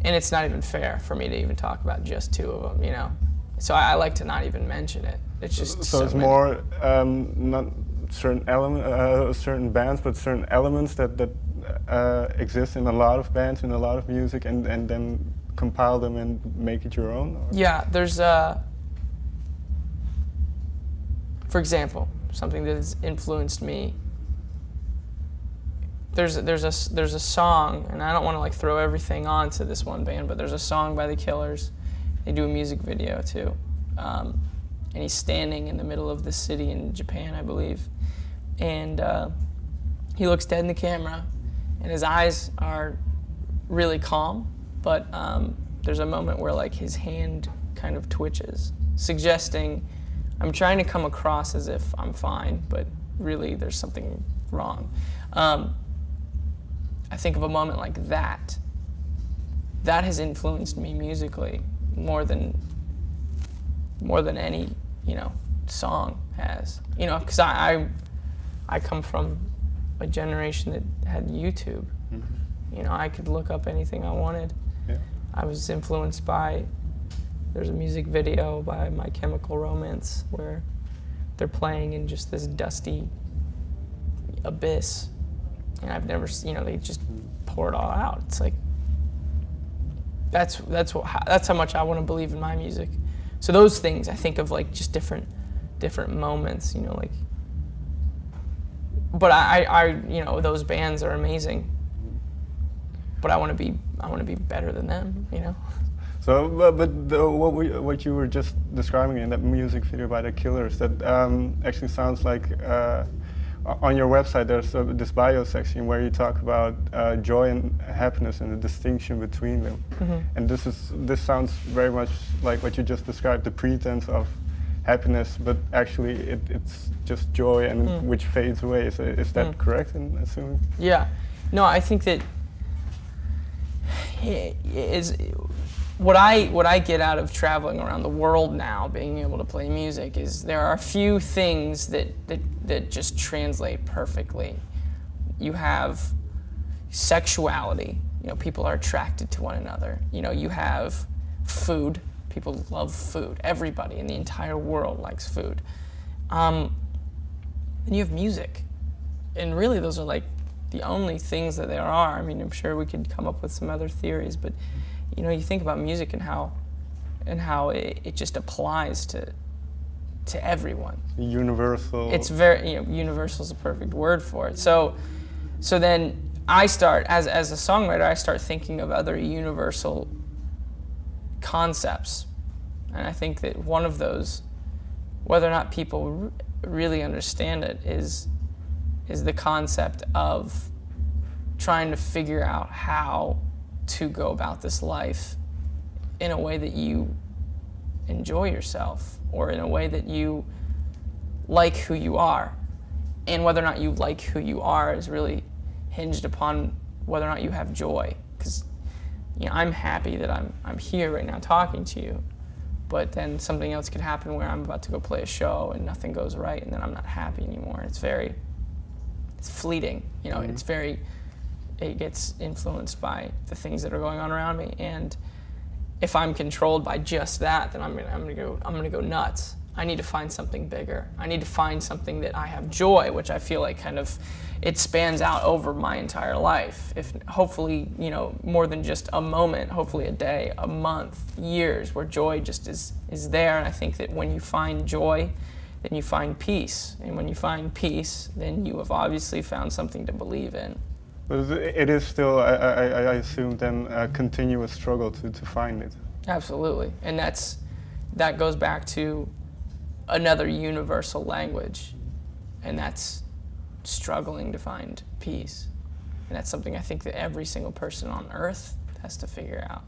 And it's not even fair for me to even talk about just two of them, you know. So I like to not even mention it. It's just so it's many. more not certain bands, but certain elements that exist in a lot of bands, in a lot of music, and then compile them and make it your own? Or? Yeah, there's for example, something that has influenced me. There's a song, and I don't want to like throw everything onto this one band, but there's a song by the Killers. They do a music video too, and he's standing in the middle of the city in Japan, I believe, and he looks dead in the camera, and his eyes are really calm, but there's a moment where like his hand kind of twitches, suggesting I'm trying to come across as if I'm fine, but really there's something wrong. I think of a moment like that. That has influenced me musically more than any, you know, song has. You know, because I come from a generation that had YouTube. Mm-hmm. You know, I could look up anything I wanted. Yeah. I was influenced by, there's a music video by My Chemical Romance where they're playing in just this dusty abyss. And I've never, you know, they just pour it all out. It's like, that's how much I want to believe in my music. So those things, I think of like just different moments, you know, like. But I you know, those bands are amazing. But I want to be better than them, you know. So, what you were just describing in that music video by the Killers, that actually sounds like. On your website, there's this bio section where you talk about joy and happiness and the distinction between them. Mm-hmm. And this sounds very much like what you just described, the pretense of happiness, but actually it's just joy and which fades away. So is that correct in assuming? Yeah. No, I think that is what I get out of traveling around the world now, being able to play music, is there are a few things that just translate perfectly. You have sexuality, you know, people are attracted to one another. You know, you have food, people love food. Everybody in the entire world likes food. And you have music. And really those are like the only things that there are. I mean, I'm sure we could come up with some other theories, but you know, you think about music and how it just applies to everyone. Universal. It's very, you know, universal is a perfect word for it. So then I start, as a songwriter, I start thinking of other universal concepts. And I think that one of those, whether or not people really understand it, is the concept of trying to figure out how to go about this life in a way that you enjoy yourself, or in a way that you like who you are. And whether or not you like who you are is really hinged upon whether or not you have joy. Because, you know, I'm happy that I'm here right now talking to you, but then something else could happen where I'm about to go play a show and nothing goes right, and then I'm not happy anymore. It's fleeting, you know. Mm-hmm. It gets influenced by the things that are going on around me, and if I'm controlled by just that, then I'm gonna go nuts. I need to find something bigger. I need to find something that I have joy, which I feel like kind of it spans out over my entire life. If hopefully, you know, more than just a moment, hopefully a day, a month, years, where joy just is there. And I think that when you find joy, then you find peace, and when you find peace, then you have obviously found something to believe in. But it is still, I assume, then a continuous struggle to find it. Absolutely, and that goes back to another universal language, and that's struggling to find peace. And that's something I think that every single person on earth has to figure out.